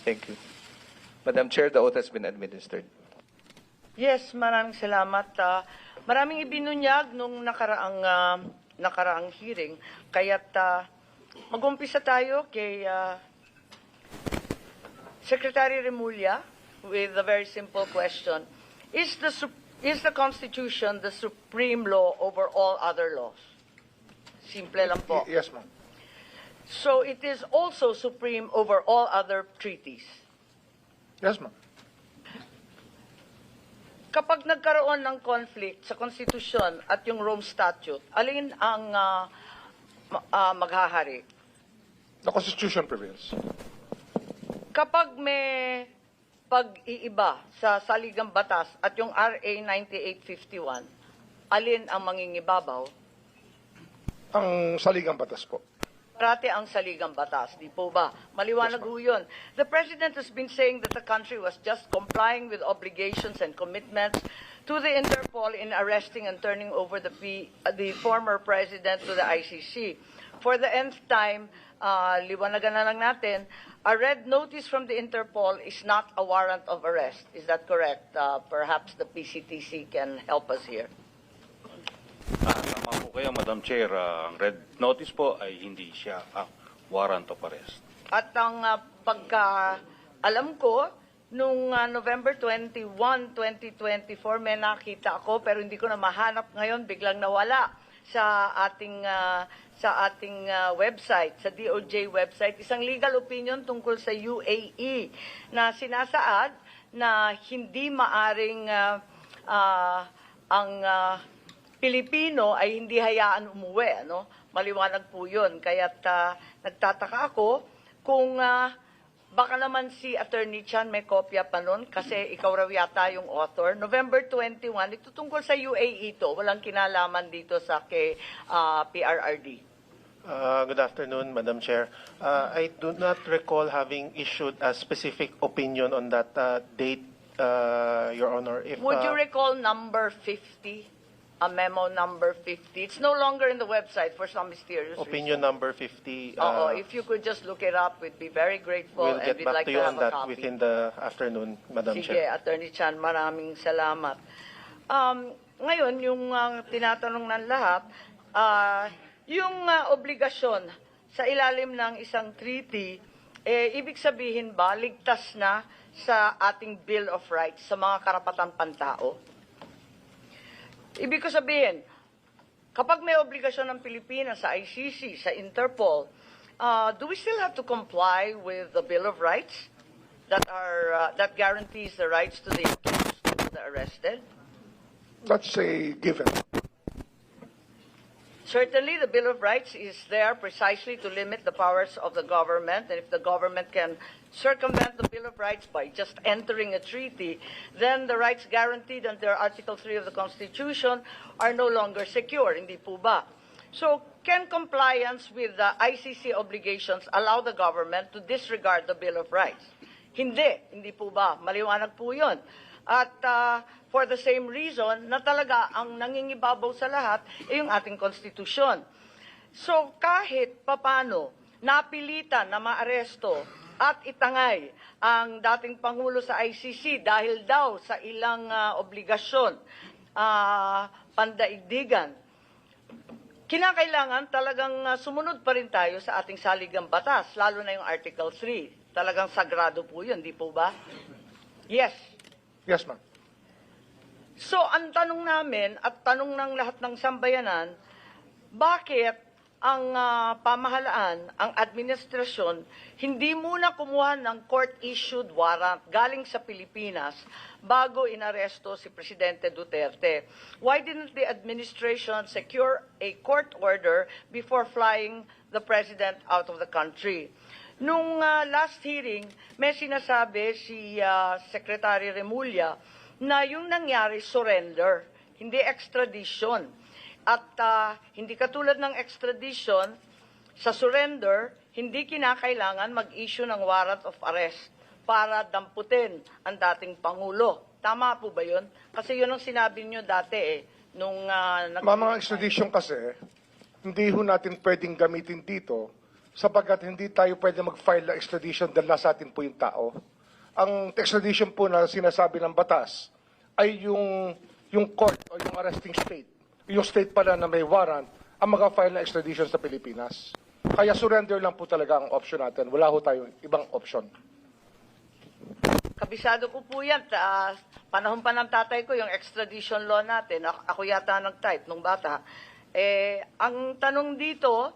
Thank you. Madam Chair, the oath has been administered. Yes, maraming salamat. Maraming ibinunyag nung nakaraang hearing. Kaya't mag-umpisa tayo kay Secretary Remulla with a very simple question. Is the Constitution the supreme law over all other laws? Simple lang po. Yes, ma'am. So it is also supreme over all other treaties. Yes, ma'am. Kapag nagkaroon ng conflict sa Konstitusyon at yung Rome Statute, alin ang maghahari? The Constitution prevails. Kapag may pag-iiba sa saligang batas at yung RA 9851, alin ang mangingibabaw? Ang saligang batas po. Parati ang saligang batas, di po ba? Maliwanag ho yun. The President has been saying that the country was just complying with obligations and commitments to the Interpol in arresting and turning over the former President to the ICC. For the nth time, liwanagan na lang natin, a red notice from the Interpol is not a warrant of arrest. Is that correct? Perhaps the PCTC can help us here. Tama po kayo, Madam Chair. Ang red notice po ay hindi siya warrant of arrest. At ang pagka-alam ko, nung November 21, 2024, may nakita ako pero hindi ko na mahanap ngayon, biglang nawala sa ating website, sa DOJ website, isang legal opinion tungkol sa UAE na sinasaad na hindi maaring ang Pilipino ay hindi hayaan umuwi, ano? Maliwanag po 'yun. Kaya't nagtataka ako kung baka naman si Attorney Chan may kopya pa nun kasi ikaw raw yata yung author. November 21, ito tungkol sa UAE to. Walang kinalaman dito sa kay PRRD. Good afternoon, Madam Chair. I do not recall having issued a specific opinion on that date, Your Honor. Would you recall number 50? A memo number 50. It's no longer in the website for some mysterious opinion reason. number 50? If you could just look it up, we'd be very grateful. We'll get and we'd back like to you have on that a copy. within the afternoon, Madam Sige, Chair. Attorney Chan, maraming salamat. Ngayon, yung tinatanong ng lahat, yung obligasyon sa ilalim ng isang treaty, ibig sabihin ba, ligtas na sa ating Bill of Rights, sa mga karapatan pantao? Ibig ko sabihin, kapag may obligasyon ng Pilipinas sa ICC, sa Interpol, do we still have to comply with the Bill of Rights that guarantees the rights to the accused, to the arrested? That's a given. Certainly, the Bill of Rights is there precisely to limit the powers of the government, and if the government can circumvent the Bill of Rights by just entering a treaty, then the rights guaranteed under Article 3 of the Constitution are no longer secure, hindi po ba? So, can compliance with the ICC obligations allow the government to disregard the Bill of Rights? Hindi po ba? Maliwanag po yun. At for the same reason na talaga ang nangingibabaw sa lahat ay yung ating konstitusyon. So kahit papano napilitan na maaresto at itangay ang dating Pangulo sa ICC dahil daw sa ilang obligasyon, pandaigdigan, kinakailangan talagang sumunod pa rin tayo sa ating saligang batas, lalo na yung Article 3. Talagang sagrado po yun, di po ba? Yes. Yes, ma'am. So, ang tanong namin at tanong ng lahat ng sambayanan, bakit ang pamahalaan, ang administrasyon, hindi muna kumuha ng court-issued warrant galing sa Pilipinas bago inaresto si Presidente Duterte? Why didn't the administration secure a court order before flying the President out of the country? Nung last hearing, may sinasabi si Secretary Remulla na yung nangyari surrender, hindi extradition. At hindi katulad ng extradition, sa surrender, hindi kinakailangan mag-issue ng warrant of arrest para damputin ang dating Pangulo. Tama po ba yun? Kasi yun ang sinabi nyo dati nung... Mga extradition kasi, hindi ho natin pwedeng gamitin dito sapagkat hindi tayo pwede mag-file ng extradition dahil nasa atin po yung tao. Ang extradition po na sinasabi ng batas ay yung court o yung arresting state, yung state pala na may warrant, ang mag-file ng extradition sa Pilipinas. Kaya surrender lang po talaga ang option natin. Wala ho tayong ibang option. Kabisado ko po yan. Panahon pa ng tatay ko, yung extradition law natin. Ako yata nag-type nung bata. Ang tanong dito,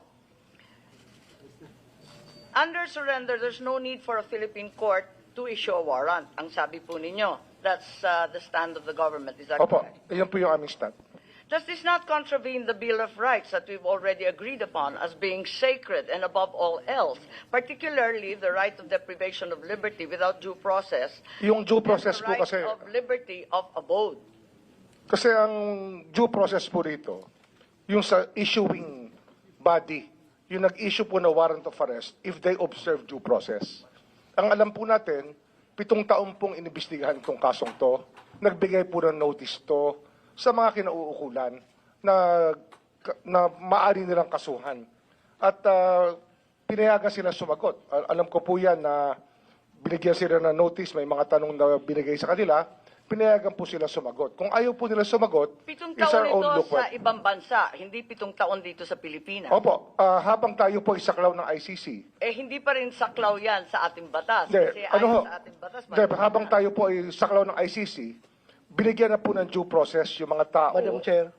under surrender, there's no need for a Philippine court to issue a warrant. Ang sabi po ninyo. That's the stand of the government. Is that Opo, correct? iyan po yung aming stand. Does this not contravene the Bill of Rights that we've already agreed upon as being sacred and above all else, particularly the right of deprivation of liberty without due process, Yung due process and the po right kasi, of liberty of abode? kasi ang due process po rito, yung sa issuing body, yung nag-issue po na warrant of arrest, if they observe due process. Ang alam po natin, 7 taon pong inimbestigahan itong kasong to, nagbigay po ng notice to sa mga kinauukulan na maaari nilang kasuhan. At pinayagan sila sumagot. Alam ko po yan na binigyan sila ng notice, may mga tanong na binigay sa kanila, pinayagan po sila sumagot. Kung ayaw po nila sumagot, 7 it's our taon own ito look. sa ibang bansa, hindi 7 taon dito sa Pilipinas. Opo, habang tayo po isaklaw ng ICC, Hindi pa rin saklaw yan sa ating batas. Hindi, Kasi ano ho? ayon sa ating batas, Hindi, habang tayo po ay saklaw ng ICC, binigyan na po ng due process yung mga tao. Madam Chair,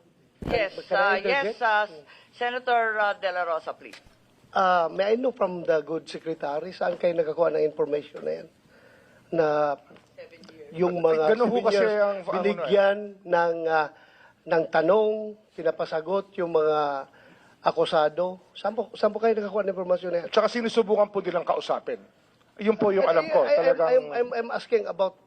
Yes, Can I yes, interject? Senator De La Rosa, please. may I know from the good secretary, saan kayo nakakuha ng information na yan? Na yung mga Ganun ho kasi ang- binigyan ng tanong, pinapasagot yung mga akusado. Saan po kayo nakakuha ng informasyon na yan? Tsaka sinusubukan po nilang kausapin. Yun po yung alam ko. Talagang, I'm asking about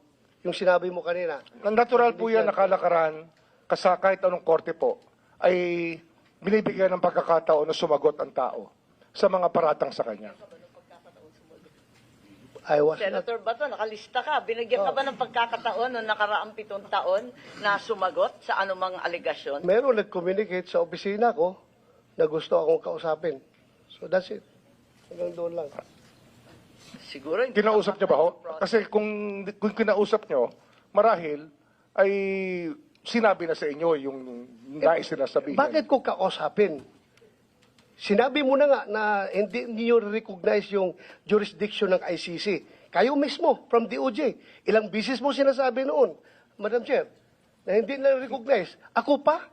yung sinabi mo kanina. natural po yan, nakalakaran, kasi kahit anong korte po, ay binibigyan ng pagkakataon na sumagot ang tao sa mga paratang sa kanya. I was not, Senator Bato, nakalista ka. Binigyan ka ba ng pagkakataon noong nakaraang 7 taon na sumagot sa anumang aligasyon? meron nag-communicate sa opisina ko na gusto akong kausapin. So that's it. Hanggang doon lang. Siguro hindi. Kinausap niyo ba ho? Kasi kung kinausap niyo, marahil ay sinabi na sa inyo yung nais nila sabihin. Bakit ko kausapin? Sinabi mo na nga na hindi niyo recognize yung jurisdiction ng ICC. Kayo mismo, from DOJ. Ilang bisis mo sinasabi noon, Madam Chair, na hindi na recognize. Ako pa,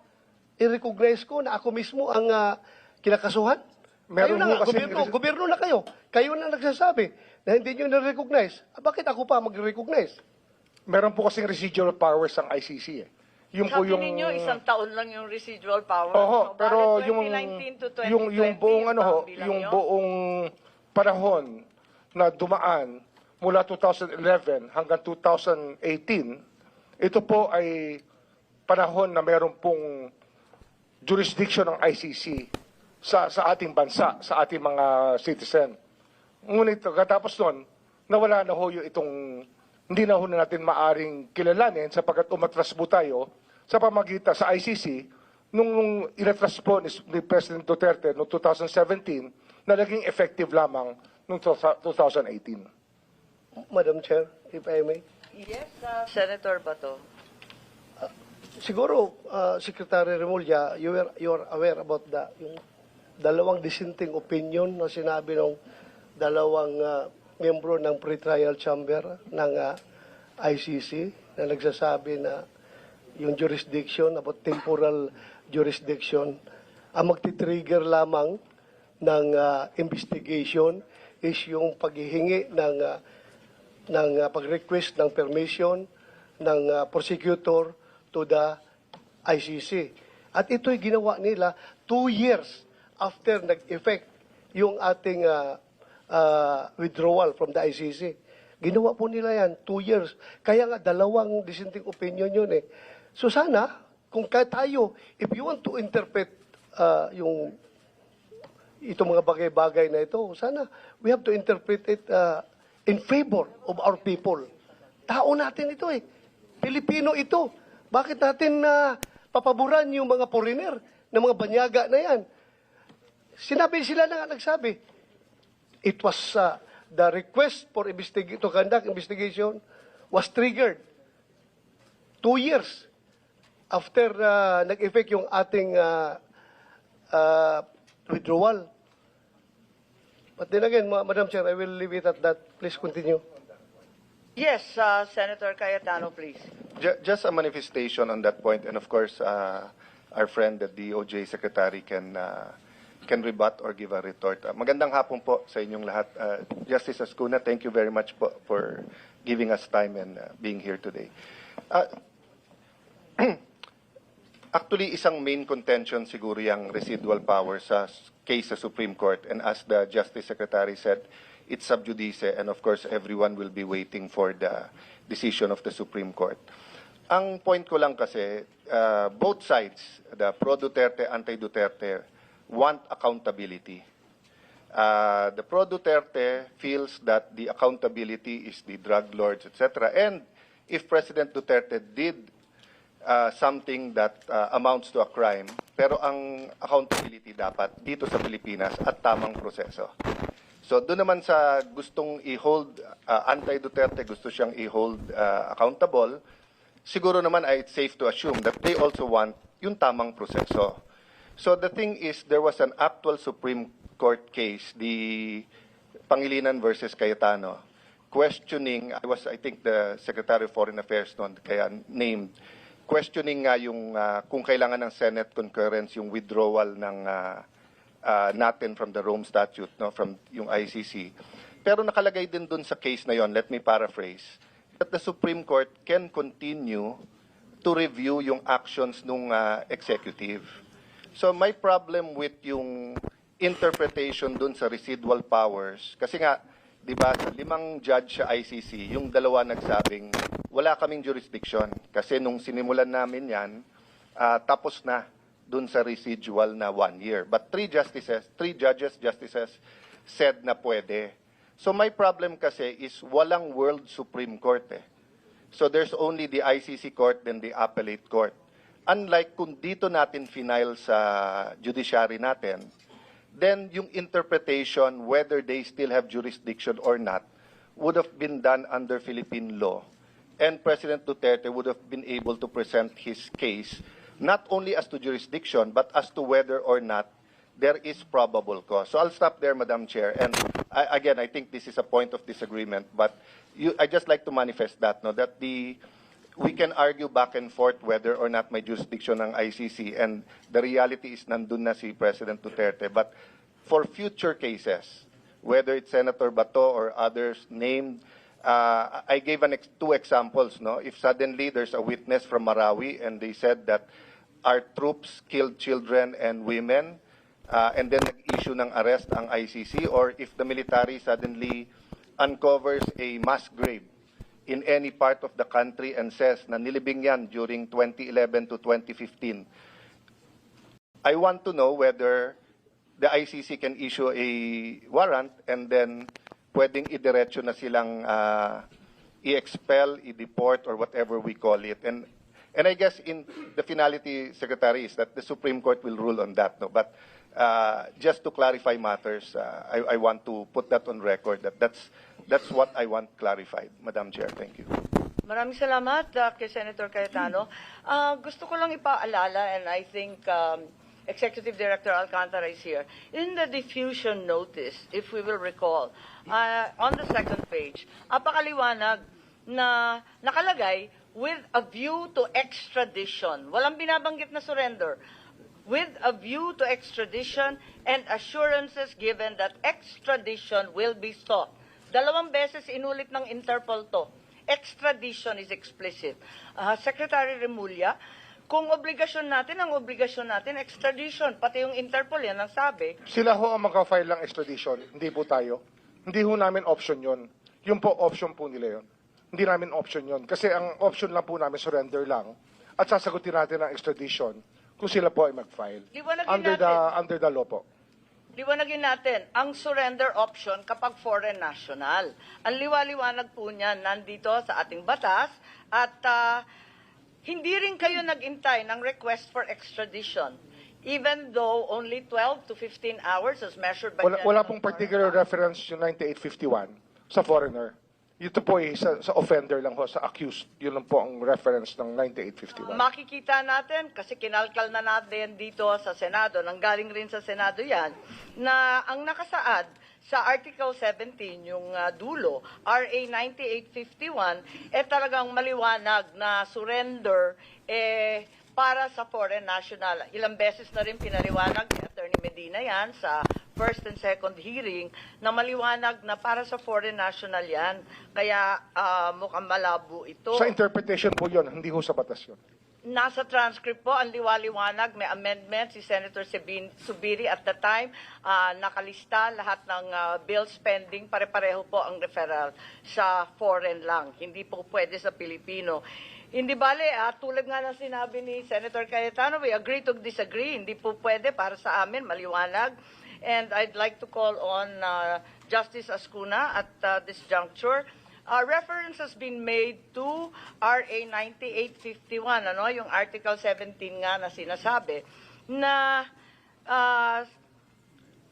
i-recognize ko na ako mismo ang kinakasuhan. Meron Kayo na mo nga, kasing- gobyerno na kayo. Kayo na nagsasabi na hindi nyo na-recognize. Bakit ako pa mag-recognize? Meron po kasing residual powers ang ICC eh. Yung po Sabi yung ninyo, 1 taon lang yung residual power. Oho, So, pero bakit yung 2019 to 2020, yung buong ano ho, ang bilang yung nyo? buong panahon na dumaan mula 2011 hanggang 2018, ito po ay panahon na meron pong jurisdiction ng ICC sa ating bansa, sa ating mga citizen. Ngunit katapos nun, nawala na ho yung itong, hindi na ho natin maaring kilalanin sapagkat umatras po tayo sa pamagitan sa ICC nung inatras po ni President Duterte noong 2017 na naging effective lamang noong 2018. Madam Chair, if I may. Yes, Senator Bato. Siguro, Secretary Remulla, you are aware about yung dalawang dissenting opinion na sinabi ng dalawang membro ng pre-trial chamber ng ICC na nagsasabi na yung jurisdiction, about temporal jurisdiction, ang magti-trigger lamang ng investigation is yung paghihingi ng pag-request ng permission ng prosecutor to the ICC. At ito'y ginawa nila 2 years after nag-effect yung ating withdrawal from the ICC. Ginawa po nila yan 2 years. Kaya nga dalawang dissenting opinion yun eh. So sana, kung tayo, if you want to interpret itong mga bagay-bagay na ito, sana we have to interpret it in favor of our people. Tao natin ito eh. Pilipino ito. Bakit natin papaboran yung mga foreigner na mga banyaga na yan? Sila na nga nagsabi, it was the request for to conduct investigation was triggered 2 years after nag-effect yung ating withdrawal. But then again, Madam Chair, I will leave it at that. Please continue. Yes, Senator Cayetano, please. Just a manifestation on that point, and of course, our friend, the DOJ Secretary, can rebut or give a retort. Magandang hapon po sa inyong lahat. Justice Ascuna, thank you very much po for giving us time and being here today. Actually, isang main contention siguro yung residual power sa case sa Supreme Court, and as the Justice Secretary said, it's sub judice, and of course, everyone will be waiting for the decision of the Supreme Court. Ang point ko lang kasi, both sides, the pro-Duterte, anti-Duterte, want accountability. The pro-Duterte feels that the accountability is the drug lords, etc. And if President Duterte did something that amounts to a crime, pero ang accountability dapat dito sa Pilipinas at tamang proseso. So doon naman sa gustong i-hold, anti-Duterte, gusto siyang i-hold accountable, siguro naman ay it's safe to assume that they also want yung tamang proseso. So the thing is, there was an actual Supreme Court case, the Pangilinan versus Cayetano, questioning, I think the Secretary of Foreign Affairs noon, kaya named, questioning nga yung kung kailangan ng Senate concurrence yung withdrawal ng natin from the Rome Statute, no, from yung ICC. Pero nakalagay din dun sa case na yon, let me paraphrase, that the Supreme Court can continue to review yung actions ng executive. So my problem with yung interpretation dun sa residual powers, kasi nga, di ba, sa 5 judge sa ICC, yung 2 nagsabing, wala kaming jurisdiction. Kasi nung sinimulan namin yan, tapos na dun sa residual na 1 year. But 3 judges, justices, said na pwede. So my problem kasi is walang World Supreme Court eh. So there's only the ICC Court and the Appellate Court. Unlike kung dito natin final sa judiciary natin, then yung interpretation, whether they still have jurisdiction or not, would have been done under Philippine law. And President Duterte would have been able to present his case not only as to jurisdiction, but as to whether or not there is probable cause. So I'll stop there, Madam Chair. And again, I think this is a point of disagreement, but I just like to manifest that, no, that we can argue back and forth whether or not may jurisdiction ng ICC, and the reality is nandun na si President Duterte. But for future cases, whether it's Senator Bato or others named, I gave 2 examples. No, if suddenly there's a witness from Marawi and they said that our troops killed children and women, and then nag-issue ng arrest ang ICC, or if the military suddenly uncovers a mass grave in any part of the country and says na nilibing yan during 2011 to 2015, I want to know whether the ICC can issue a warrant and then pwedeng idiretso na silang i-expel, i-deport, or whatever we call it. And I guess in the finality, Secretary, is that the Supreme Court will rule on that. No? But just to clarify matters, I want to put that on record, that that's what I want clarified. Madam Chair, thank you. Maraming salamat kay Senator Cayetano. Gusto ko lang ipaalala, and I think Executive Director Alcantara is here. In the diffusion notice, if we will recall, on the second page, apakaliwanag na nakalagay with a view to extradition. Walang binabanggit na surrender. With a view to extradition and assurances given that extradition will be sought. 2 beses inulit ng Interpol to. Extradition is explicit. Secretary Remulla, kung obligasyon natin, ang obligasyon natin, extradition. Pati yung Interpol, yan ang sabi. Sila ho ang magka-file ng extradition, hindi po tayo. Hindi ho namin option yon. Yung po option po nila yon. Hindi namin option yon. Kasi ang option lang po namin, surrender lang. At sasagutin natin ang extradition kung sila po ay mag-file. Under the law po. Liwanagin natin, ang surrender option kapag foreign national. Ang liwaliwanag po niyan nandito sa ating batas at hindi rin kayo nag-intay ng request for extradition. even though only 12 to 15 hours as measured by Wala General pong particular reference yung 9851 sa foreigner. Ito po ay sa offender lang ho, sa accused. Yun lang po ang reference ng 9851. Makikita natin, kasi kinalkal na natin dito sa Senado, nanggaling rin sa Senado yan, na ang nakasaad sa Article 17, yung dulo, RA 9851, talagang maliwanag na surrender para sa foreign national. Ilang beses na rin pinaliwanag ni Attorney Medina yan sa first and second hearing na maliwanag na para sa foreign national yan. Kaya mukhang malabo ito. Sa interpretation po yun, hindi ho sa batas yun. Nasa transcript po, ang liwaliwanag, may amendment si Senator Subiri at the time, nakalista lahat ng bill spending, pare-pareho po ang referral sa foreign lang, hindi po pwede sa Pilipino. Hindi bale, tulad nga ng sinabi ni Senator Cayetano, we agree to disagree, hindi po pwede para sa amin, maliwanag. And I'd like to call on Justice Ascuna at this juncture. Reference has been made to RA 9851, yung Article 17 nga na sinasabi, na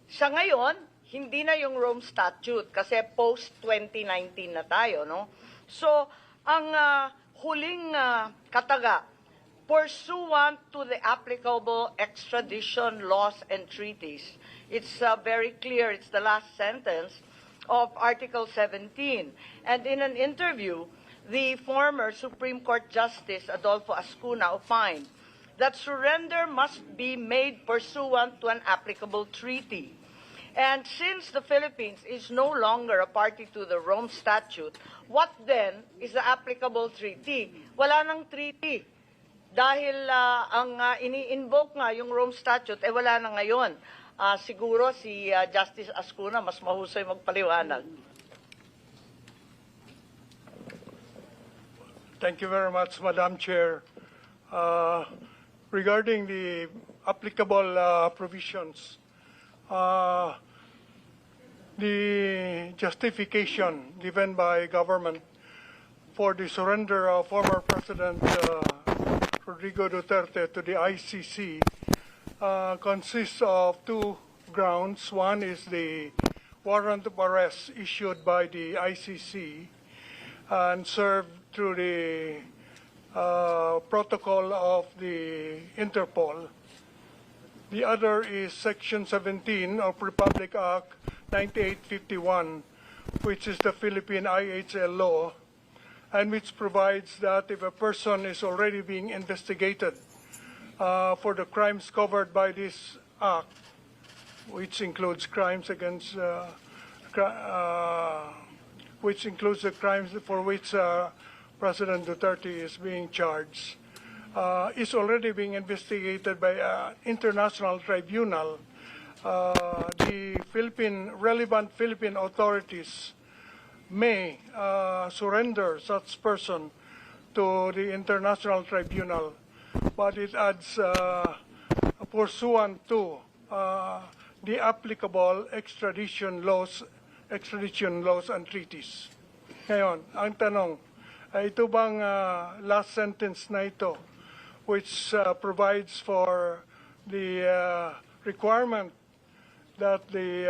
sa ngayon, hindi na yung Rome Statute kasi post-2019 na tayo. No? So, ang huling kataga, pursuant to the applicable extradition laws and treaties. It's very clear, it's the last sentence of Article 17. And in an interview, the former Supreme Court Justice Adolfo Ascuna opined that surrender must be made pursuant to an applicable treaty. And since the Philippines is no longer a party to the Rome Statute, what then is the applicable treaty? Wala nang treaty. Dahil ang ini-invoke nga yung Rome Statute, wala na ngayon. Siguro si Justice Ascuna mas mahusay magpaliwanag. Thank you very much, Madam Chair. Regarding the applicable provisions, the justification given by government for the surrender of former President Rodrigo Duterte to the ICC consists of two grounds. One is the warrant of arrest issued by the ICC and served through the protocol of the Interpol. The other is Section 17 of Republic Act 9851, which is the Philippine IHL law, and which provides that if a person is already being investigated for the crimes covered by this act, which includes crimes against, which includes the crimes for which President Duterte is being charged, is already being investigated by an international tribunal. The relevant Philippine authorities may surrender such person to the international tribunal, but it adds pursuant to the applicable extradition laws and treaties. Ngayon, ang tanong, ito bang last sentence na ito, which provides for the requirement that the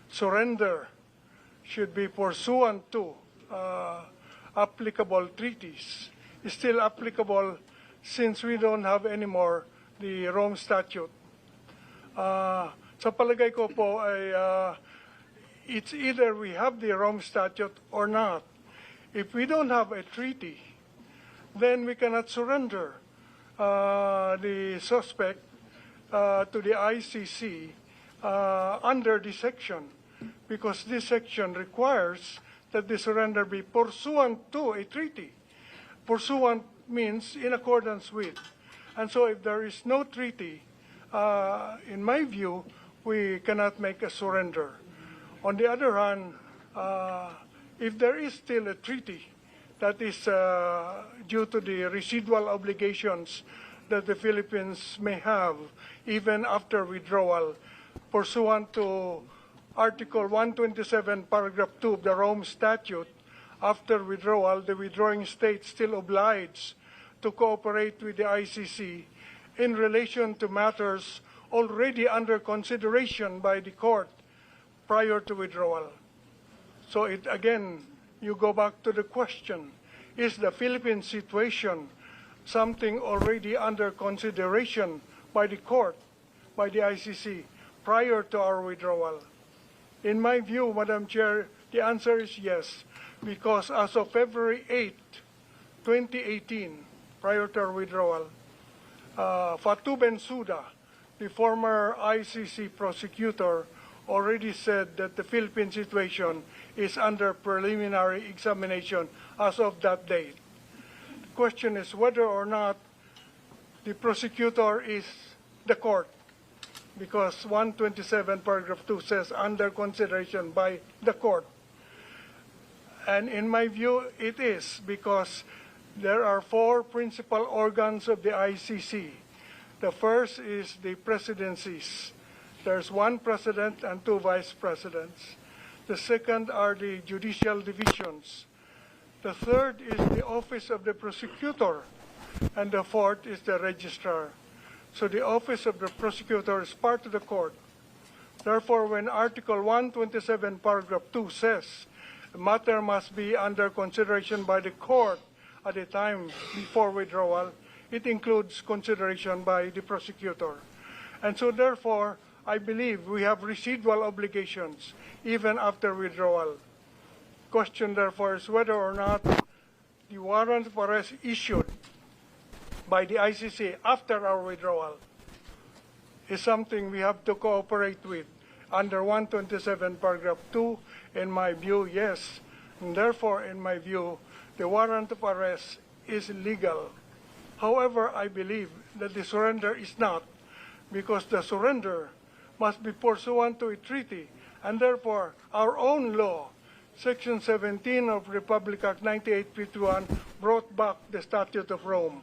surrender should be pursuant to applicable treaties, is still applicable since we don't have anymore the Rome Statute. Sa palagay ko po ay it's either we have the Rome Statute or not. If we don't have a treaty, then we cannot surrender the suspect to the ICC under this section, because this section requires that the surrender be pursuant to a treaty. Pursuant means in accordance with. And so if there is no treaty, in my view, we cannot make a surrender. On the other hand, if there is still a treaty that is due to the residual obligations that the Philippines may have even after withdrawal, pursuant to Article 127, Paragraph 2 of the Rome Statute, after withdrawal, the withdrawing state still obliged to cooperate with the ICC in relation to matters already under consideration by the court prior to withdrawal. So again, you go back to the question, is the Philippine situation something already under consideration by the court, by the ICC, prior to our withdrawal? In my view, Madam Chair, the answer is yes, because as of February 8, 2018, prior to our withdrawal, Fatou Bensouda, the former ICC prosecutor, already said that the Philippine situation is under preliminary examination as of that date. The question is whether or not the prosecutor is the court, because 127 paragraph 2 says under consideration by the court. And in my view, it is, because there are four principal organs of the ICC. The first is the presidencies. There's one president and two vice presidents. The second are the judicial divisions. The third is the office of the prosecutor. And the fourth is the registrar. So the office of the prosecutor is part of the court. Therefore, when Article 127, paragraph 2 says the matter must be under consideration by the court at the time before withdrawal, it includes consideration by the prosecutor. And so therefore, I believe we have residual obligations even after withdrawal. Question therefore is whether or not the warrant of arrest issued by the ICC after our withdrawal is something we have to cooperate with under 127 paragraph 2. In my view, yes. And therefore, in my view, the warrant of arrest is legal. However, I believe that the surrender is not, because the surrender must be pursuant to a treaty, and therefore our own law, Section 17 of Republic Act 9851, brought back the Statute of Rome,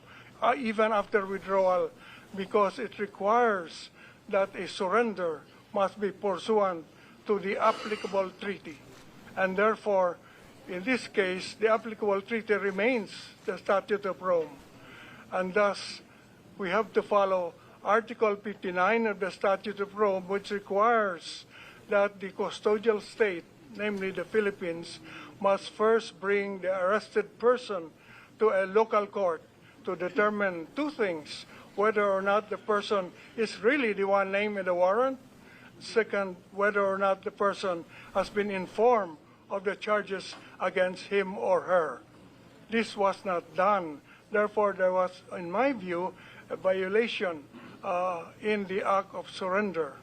even after withdrawal, because it requires that a surrender must be pursuant to the applicable treaty. And therefore, in this case, the applicable treaty remains the Statute of Rome. And thus, we have to follow Article 59 of the Statute of Rome, which requires that the custodial state, namely the Philippines, must first bring the arrested person to a local court to determine two things: whether or not the person is really the one named in the warrant; second, whether or not the person has been informed of the charges against him or her. This was not done. Therefore, there was, in my view, a violation in the act of surrender.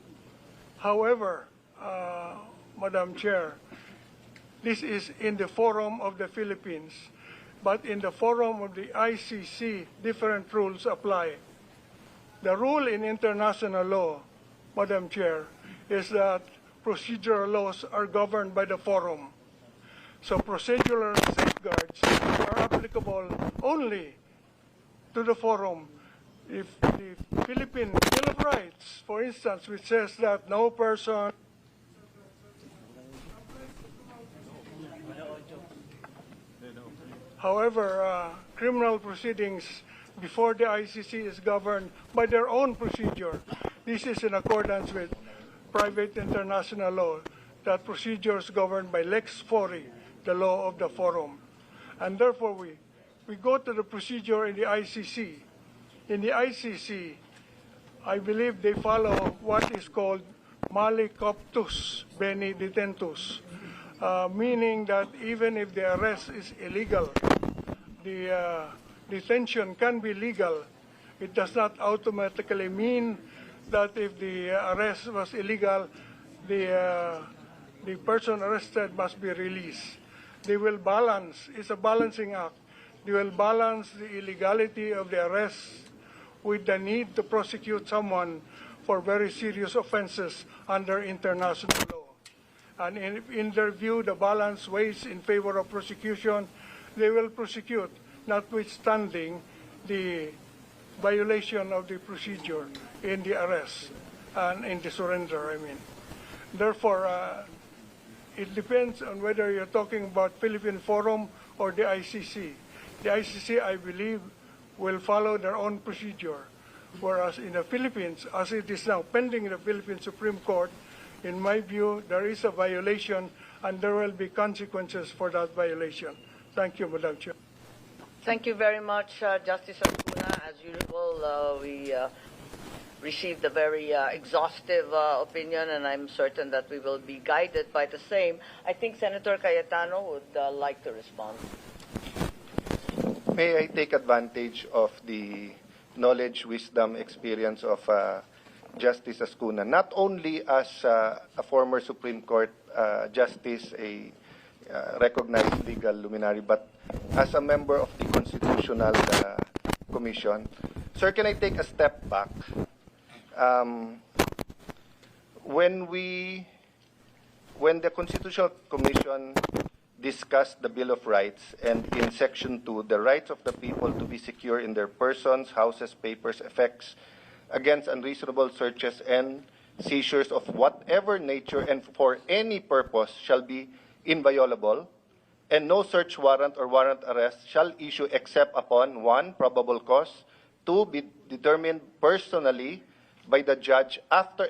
However, Madam Chair, this is in the forum of the Philippines, but in the forum of the ICC, different rules apply. The rule in international law, Madam Chair, is that procedural laws are governed by the forum. So procedural safeguards are applicable only to the forum. If the Philippine Bill of Rights, for instance, which says that no person however, criminal proceedings before the ICC is governed by their own procedure. This is in accordance with private international law, that procedures governed by Lex Fori, the law of the forum. And therefore, we go to the procedure in the ICC. In the ICC, I believe they follow what is called mali coptus bene detentus, meaning that even if the arrest is illegal, the detention can be legal. It does not automatically mean that if the arrest was illegal, the person arrested must be released. They will balance, it's a balancing act. They will balance the illegality of the arrest with the need to prosecute someone for very serious offenses under international law. And in their view, the balance weighs in favor of prosecution. They will prosecute, notwithstanding the violation of the procedure in the arrest and in the surrender, I mean. Therefore, it depends on whether you're talking about Philippine Forum or the ICC. The ICC, I believe, will follow their own procedure. Whereas in the Philippines, as it is now pending in the Philippine Supreme Court, in my view, there is a violation and there will be consequences for that violation. Thank you, Madam Chair. Thank you very much, Justice Arcuna. As usual, we received a very exhaustive opinion, and I'm certain that we will be guided by the same. I think Senator Cayetano would like to respond. May I take advantage of the knowledge, wisdom, experience of Justice Ascuna, not only as a former Supreme Court justice, a recognized legal luminary, but as a member of the Constitutional Commission. Sir, can I take a step back? When the Constitutional Commission discussed the Bill of Rights, and in Section 2, the rights of the people to be secure in their persons, houses, papers, effects, against unreasonable searches and seizures of whatever nature and for any purpose shall be inviolable, and no search warrant or warrant arrest shall issue except upon 1, probable cause, 2, be determined personally by the judge after